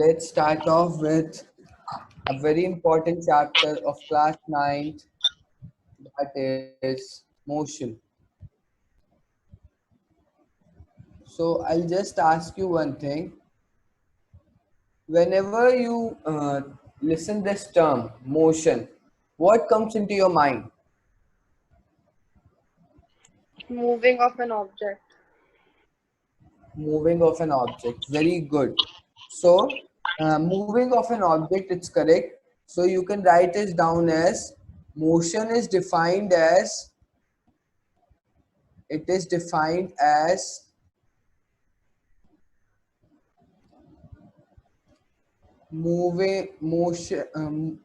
let's start off with a very important chapter of class 9th, that is motion. So I'll just ask you one thing. Whenever you listen this term, motion, what comes into your mind? Moving of an object. Moving of an object. Very good. So, moving of an object, it's correct. So you can write it down as motion is defined as it is defined as moving motion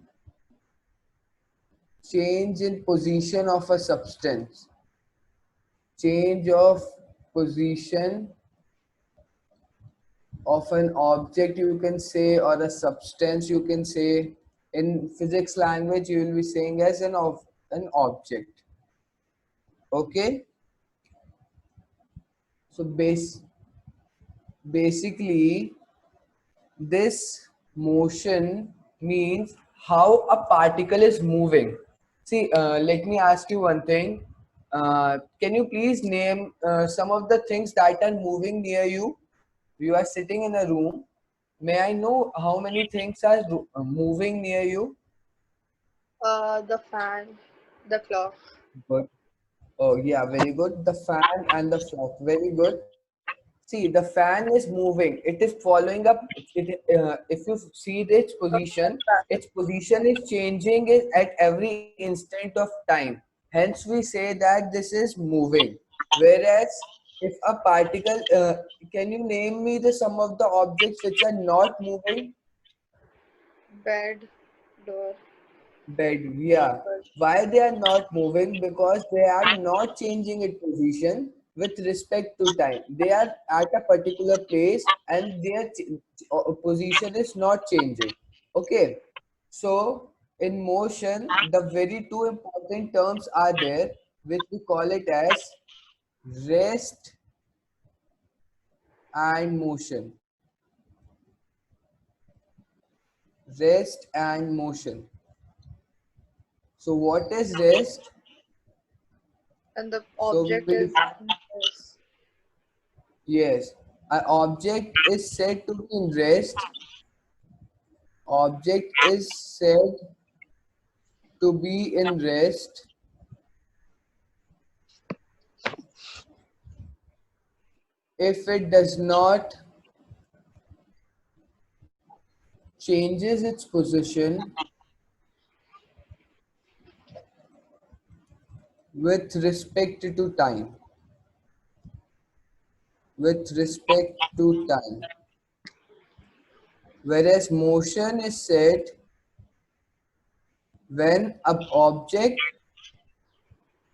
change in position of a substance, change of position of an object, you can say, or a substance, you can say. In physics language you will be saying as an object. Okay, so basically this motion means how a particle is moving. See, let me ask you one thing. Can you please name some of the things that are moving near you? You are sitting in a room. May I know how many things are moving near you? The fan, the clock. Good. Oh, yeah, very good. The fan and the clock. Very good. See, the fan is moving. It is following up. If you see its position is changing it at every instant of time. Hence, we say that this is moving. Whereas, if a particle, can you name me the some of the objects which are not moving? Bed, door, Bed, yeah. table. Why they are not moving? Because they are not changing its position with respect to time. They are at a particular place and their position is not changing. Okay. So in motion, the very two important terms are there, which we call it as rest and motion. Rest and motion. So what is rest? And the So object we is define. in place. Yes, an object is said to be in rest. Object is said to be in rest if it does not changes its position with respect to time. With respect to time. Whereas motion is said when an object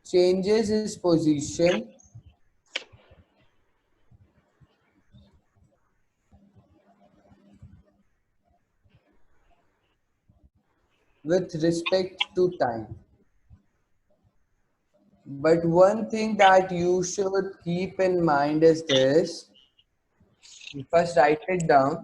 changes its position with respect to time. But one thing that you should keep in mind is this. You first write it down.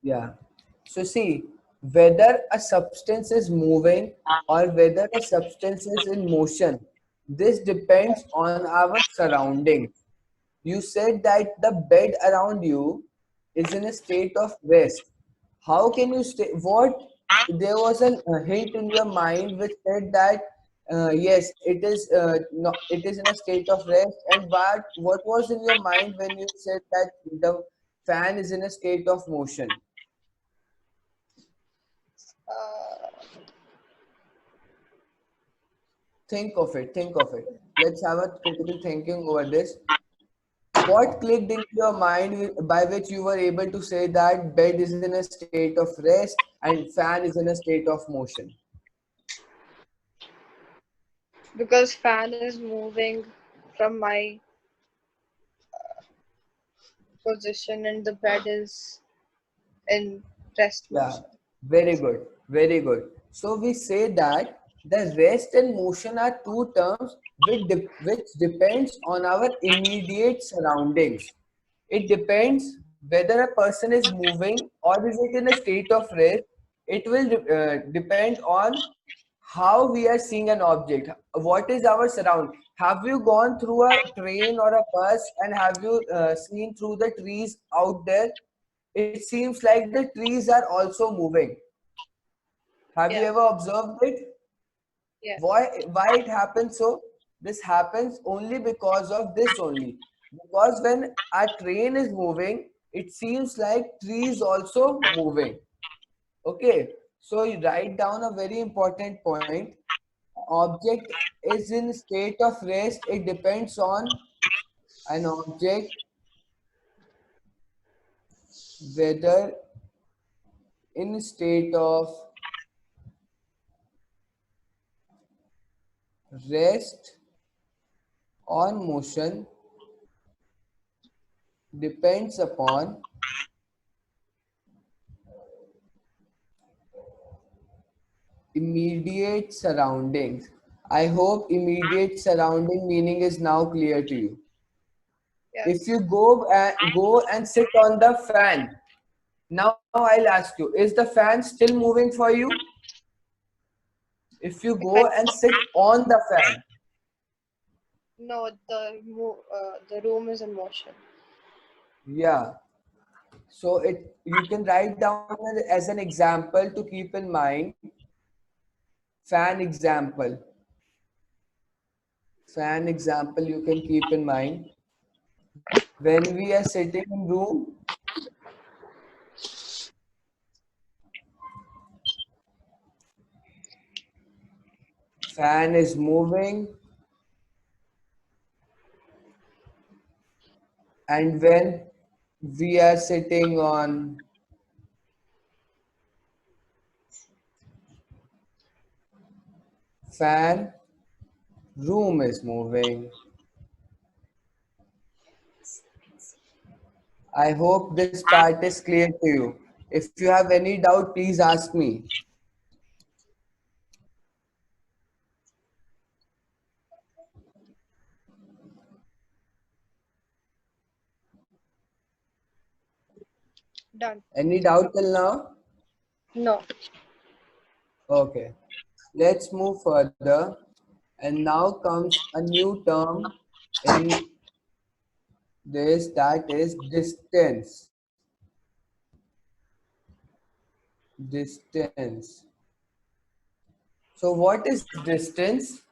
Yeah. So see, whether a substance is moving or whether a substance is in motion, this depends on our surroundings. You said that the bed around you is in a state of rest. How can you stay? What there was a hint in your mind which said that yes, it is no, it is in a state of rest. And what was in your mind when you said that the fan is in a state of motion? Uh, Think of it. Think of it. Let's have a critical thinking over this. What clicked into your mind by which you were able to say that bed is in a state of rest and fan is in a state of motion? Because fan is moving from my position and the bed is in rest Yeah, motion. very good, very good. So we say that the rest and motion are two terms which depends on our immediate surroundings. It depends whether a person is moving or is it in a state of rest. It will depend on how we are seeing an object. What is our surround? Have you gone through a train or a bus and have you seen through the trees out there? It seems like the trees are also moving. Have you Yeah, ever observed it? yeah, Why it happens so? This happens only because of this only. Because when a train is moving, it seems like trees also moving. Okay. So you write down a very important point. Object is in state of rest. It depends on an object whether in state of rest or motion depends upon immediate surroundings. I hope immediate surrounding meaning is now clear to you. If yes. you go and sit on the fan, now I'll ask you, is the fan still moving for you? If you If I go and sit on the fan, know the room is in motion. yeah. So it you can write down as an example to keep in mind. Fan example. Fan example you can keep in mind. When we are sitting in room, fan is moving, and when we are sitting on fan, room is moving. I hope this part is clear to you. If you have any doubt, please ask me. Done. Any doubt till now? No. Okay. Let's move further. And now comes a new term in this, that is distance. Distance. So what is distance?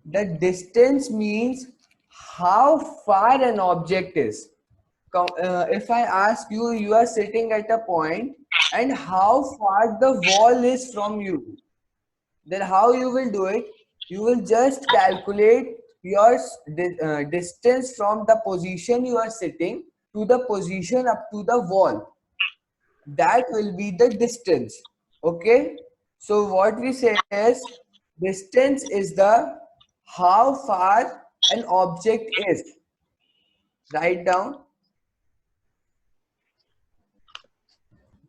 The distance means how far an object is. If I ask you, you are sitting at a point and how far the wall is from you, then how you will do it? You will just calculate your distance from the position you are sitting to the position up to the wall. That will be the distance. Okay. So what we say is distance is the how far an object is. Write down.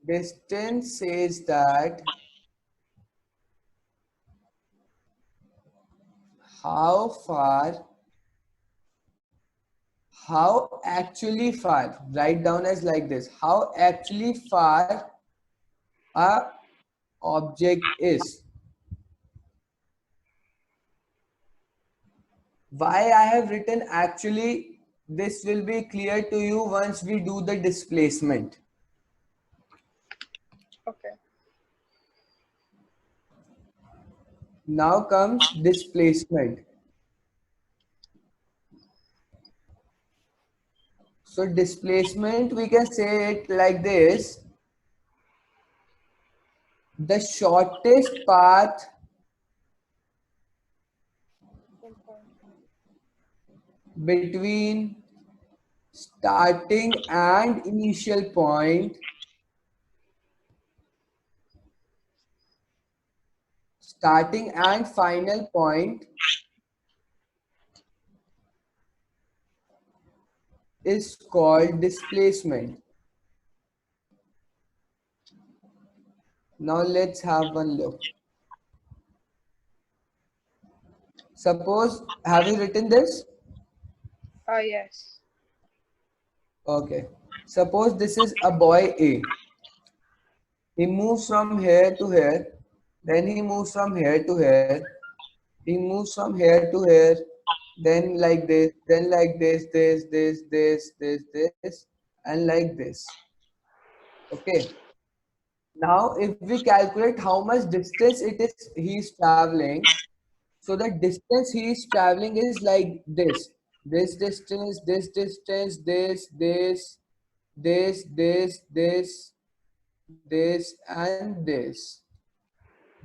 Distance says that how far, how actually far. Write down as like this. How actually far a object is. Why I have written actually, this will be clear to you once we do the displacement. Okay. Now comes displacement. So displacement, we can say it like this. The shortest path One point. between starting and initial point, starting and final point is called displacement. Now let's have one look. Suppose, have you written this? Yes. Okay. Suppose this is a boy A. He moves from here to here, then he moves from here to here, he moves from here to here, then like this, then like this, and like this. Okay. Now, if we calculate how much distance it is he is traveling, so the distance he is traveling is like this. This distance, this distance, this, and this.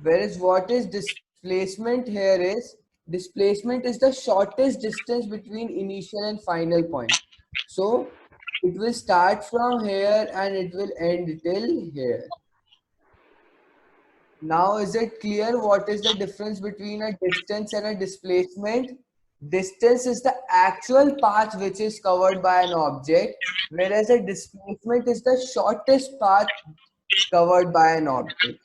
Whereas what is displacement here is, displacement is the shortest distance between initial and final point. So it will start from here and it will end till here. Now is it clear what is the difference between a distance and a displacement? Distance is the actual path which is covered by an object, whereas a displacement is the shortest path covered by an object.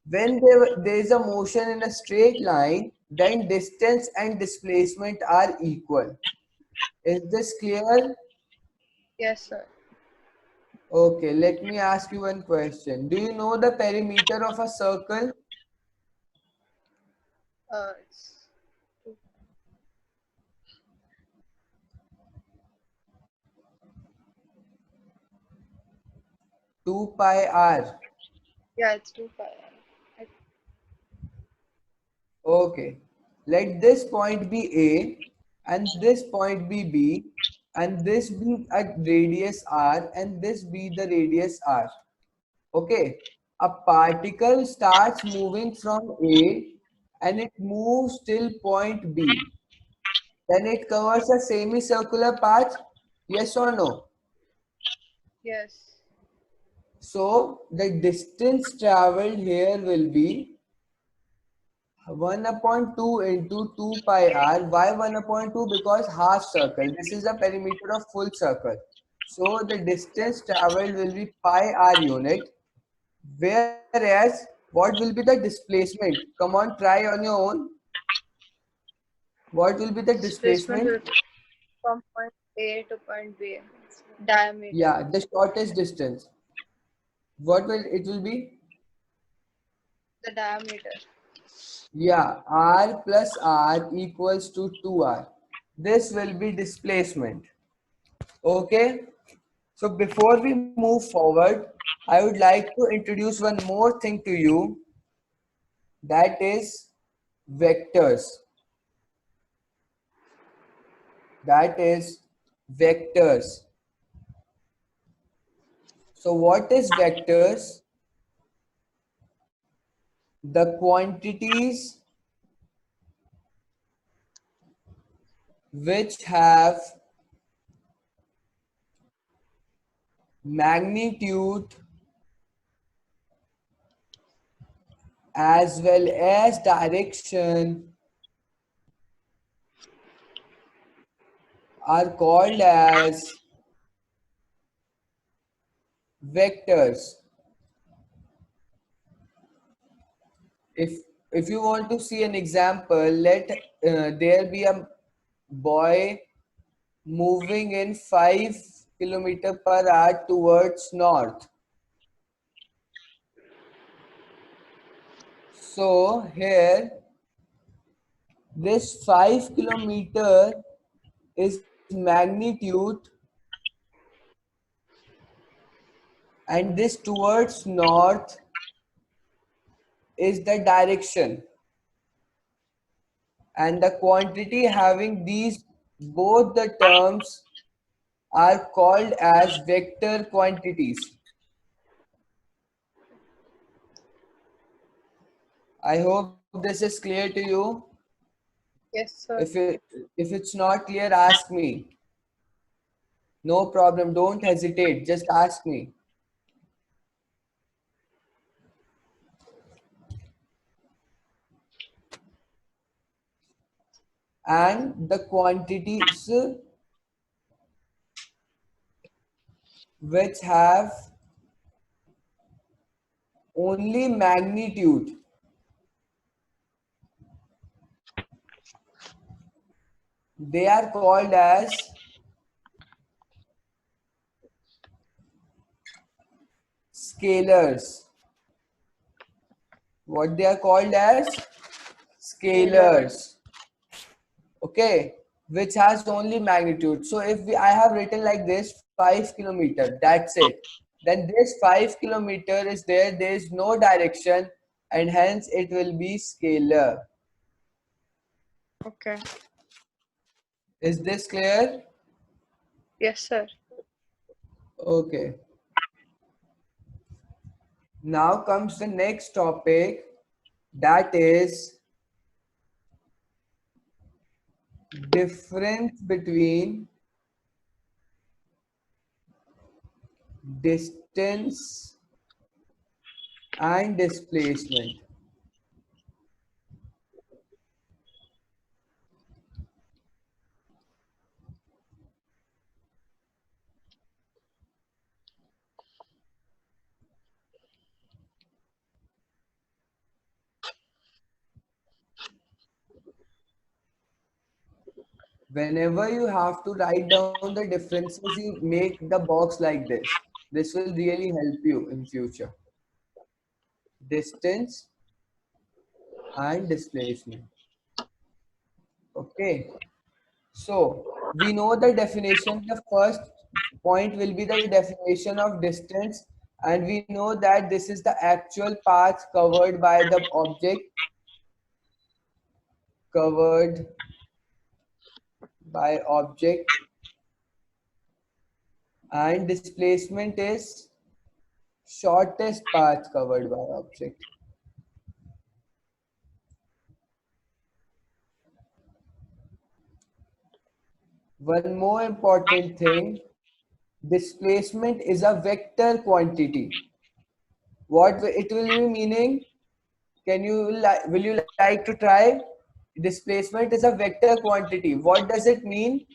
When there is a motion in a straight line, then distance and displacement are equal. Is this clear? Yes, sir. Okay, let me ask you one question. Do you know the perimeter of a circle? It's 2 pi r. yeah, it's 2 pi. I- Okay. Let this point be A and this point be B and this be a radius r and this be the radius r. Okay. A particle starts moving from A and it moves till point B. Then it covers a semicircular path. Yes or no? Yes. So the distance traveled here will be 1 upon 2 into 2 pi r. Why 1 upon 2? Because half circle. This is the perimeter of full circle. So the distance traveled will be pi r unit. Whereas what will be the displacement? Come on, try on your own. What will be the Displacement displacement? will be from point A to point B. Diameter. Yeah, the shortest distance. What will it will be? The diameter. Yeah, r plus r equals to 2r. This will be displacement. Okay. So before we move forward, I would like to introduce one more thing to you, that is vectors. That is vectors. So what is vectors? The quantities which have magnitude as well as direction are called as vectors. If you want to see an example, let there be a boy moving in 5 km/h towards north. So here this 5 km is magnitude and this towards north is the direction, and the quantity having these both the terms are called as vector quantities. I hope this is clear to you. Yes, sir. If it's not clear, ask me. No problem. Don't hesitate. Just ask me. And the quantities which have only magnitude. They are called as scalars. What they are called as? Scalar. Scalars. Okay, which has only magnitude. So if I have written like this 5 kilometer, that's it. Then this 5 kilometer is there is no direction, and hence it will be scalar. Okay. Is this clear? Yes, sir. Okay. Now comes the next topic, that is difference between distance and displacement. Whenever you have to write down the differences, you make the box like this. This will really help you in future. Distance and displacement. Okay. So we know the definition. The first point will be the definition of distance, and we know that this is the actual path covered by the object, covered by object, and displacement is shortest path covered by object. One more important thing, displacement is a vector quantity. What it will be meaning? Will you like to try? Displacement is a vector quantity. What does it mean?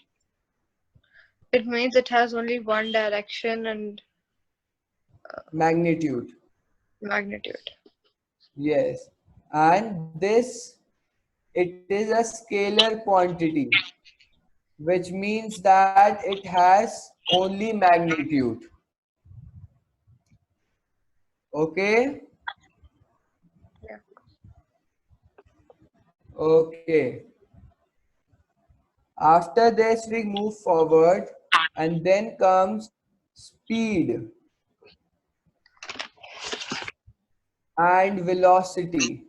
It means it has only one direction and Magnitude. magnitude. Yes. And this, it is a scalar quantity, which means that it has only magnitude. Okay? Yeah. Okay. After this, we move forward, and then comes speed and velocity.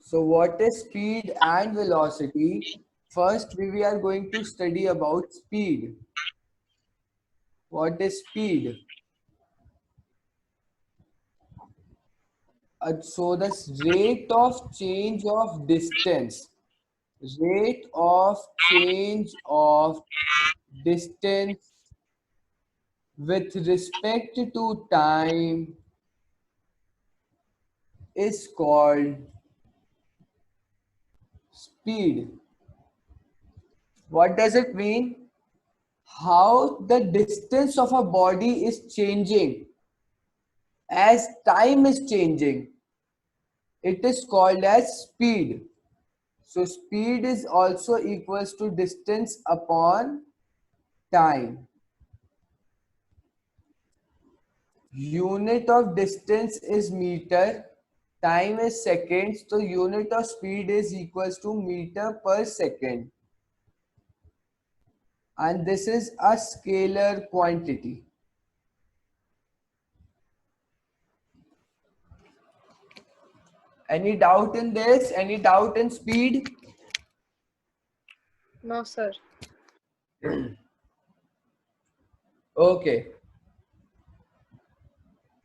So what is speed and velocity? First, we are going to study about speed. What is speed? So the rate of change of distance, rate of change of distance with respect to time is called speed. What does it mean? How the distance of a body is changing as time is changing. It is called as speed. So speed is also equals to distance upon time. Unit of distance is meter, time is seconds, so unit of speed is equals to meter per second. And this is a scalar quantity. Any doubt in this? Any doubt in speed? No, sir. Okay.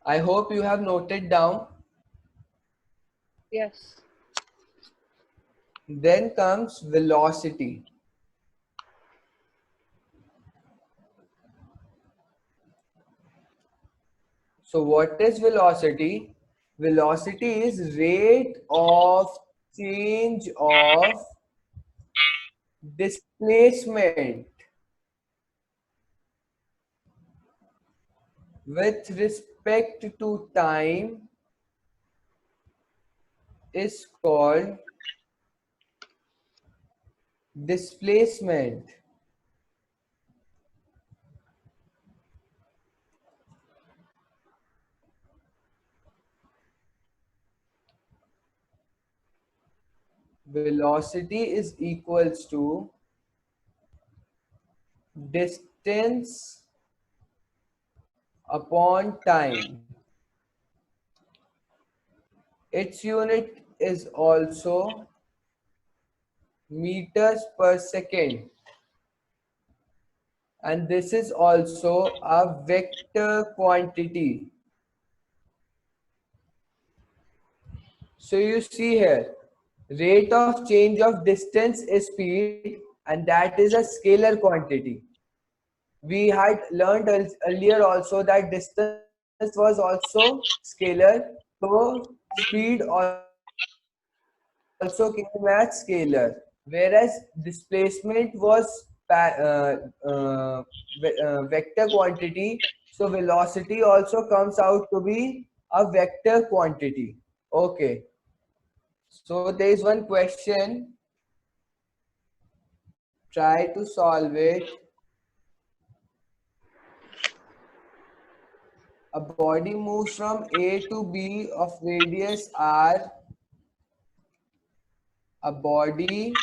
I hope you have noted down. Yes. Then comes velocity. So what is velocity? Velocity is rate of change of displacement. with respect to time is called displacement. Velocity is equals to distance upon time. Its unit is also meters per second, and this is also a vector quantity. So you see here, rate of change of distance is speed, and that is a scalar quantity. We had learned earlier also that distance was also scalar, so speed also came as scalar, whereas displacement was vector quantity. So velocity also comes out to be a vector quantity. Okay, so there is one question, try to solve it. A body moves from A to B of radius r. A body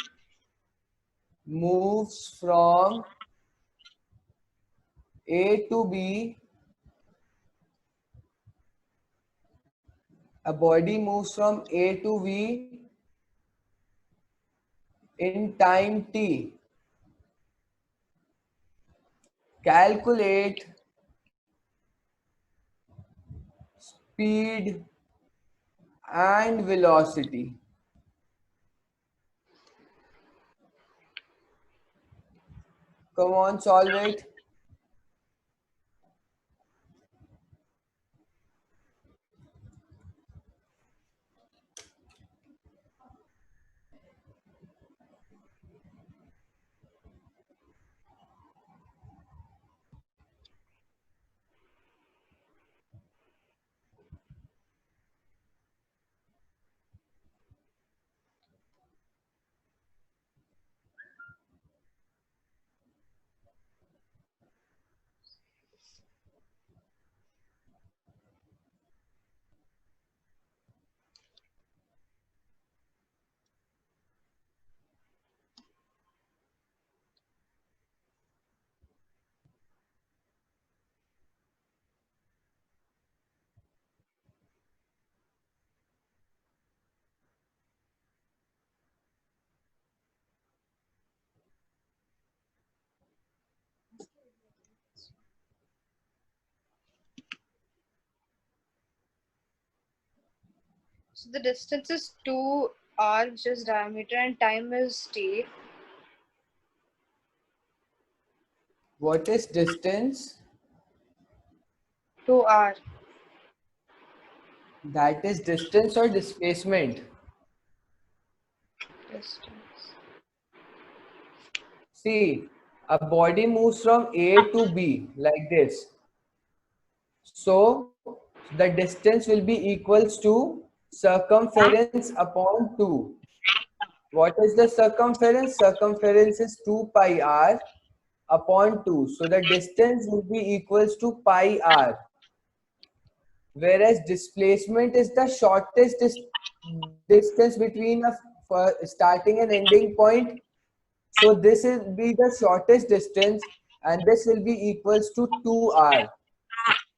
moves from A to B. A body moves from A to B in time t. Calculate speed and velocity. Come on, solve it. So the distance is 2r, which is diameter, and time is t. What is distance? 2r. That is distance or displacement. Distance. See, a body moves from A to B like this. So the distance will be equals to circumference upon 2. What is the circumference? Circumference is 2 pi r upon 2. So the distance will be equals to pi r. Whereas displacement is the shortest distance between a starting and ending point. So this will be the shortest distance, and this will be equals to 2r.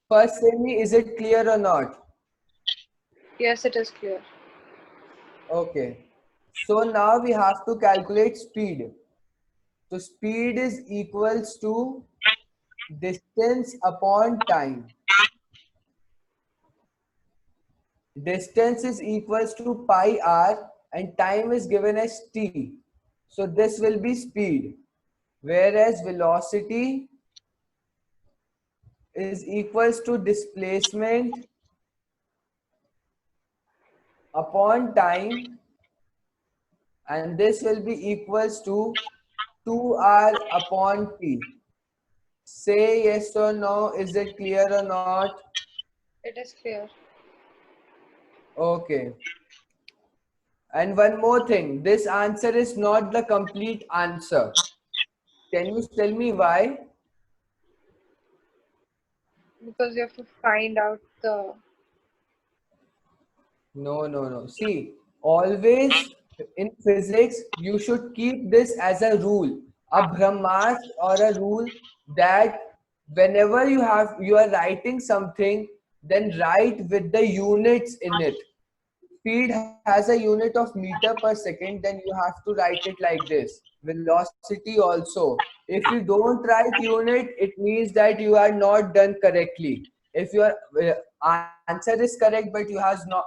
First tell me, is it clear or not? Yes, it is clear. Okay. So now we have to calculate speed. So speed is equals to distance upon time. Distance is equals to pi r and time is given as t. So this will be speed. Whereas velocity is equals to displacement upon time, and this will be equals to 2r upon t. Say yes or no. Is it clear or not? It is clear. Okay. And one more thing. This answer is not the complete answer. Can you tell me why? Because you have to find out the. No, no, no. See, always in physics, you should keep this as a rule, a brahmas or a rule that whenever you are writing something, then write with the units in it. Speed has a unit of meter per second, then you have to write it like this. Velocity also. If you don't write unit, it means that you are not done correctly. If your answer is correct, but you have not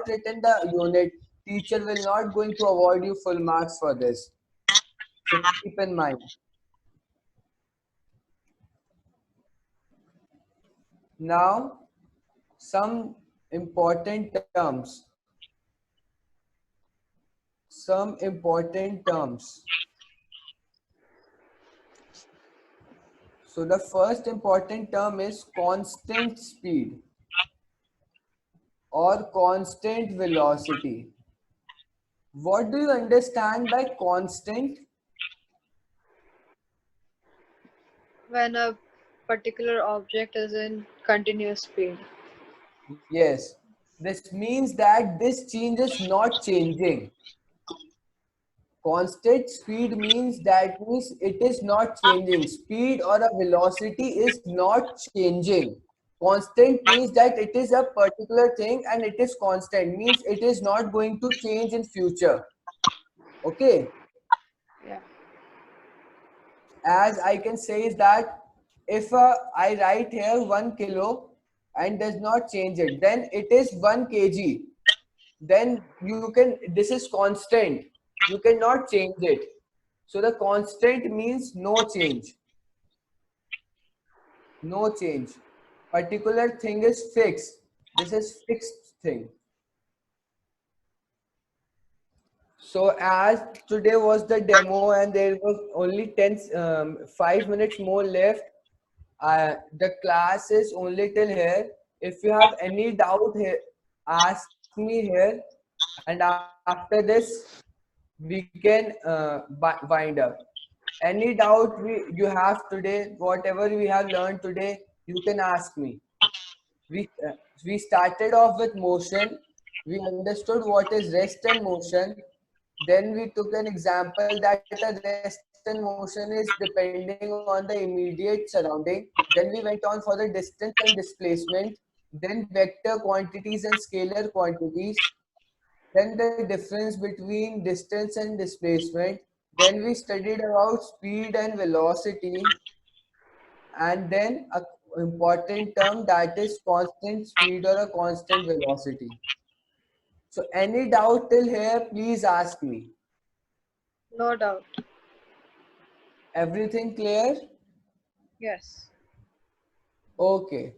written the unit, teacher will not going to award you full marks for this. So keep in mind. Now, some important terms. Some important terms. So the first important term is constant speed or constant velocity. What do you understand by constant? When a particular object is in continuous speed. Yes. This means that this change is not changing. Constant speed means that means it is not changing. Speed or a velocity is not changing. Constant means that it is a particular thing and it is constant, means it is not going to change in future. Okay. Yeah. As I can say is that if I write here 1 kilo and does not change it, then it is 1 kg. Then you can, this is constant. You cannot change it. So the constant means no change. No change. Particular thing is fixed. This is fixed thing. So as today was the demo and there was only 5 minutes more left. The class is only till here. If you have any doubt here, ask me here, and after this, we can wind up. Any doubt you have today, whatever we have learned today, you can ask me. We uh, we started off with motion. We understood what is rest and motion. Then we took an example that a rest and motion is depending on the immediate surrounding. Then we went on for the distance and displacement. Then vector quantities and scalar quantities. Then the difference between distance and displacement. Then we studied about speed and velocity. And then a important term that is constant speed or a constant velocity. So any doubt till here, please ask me. No doubt. Everything clear? Yes. Okay.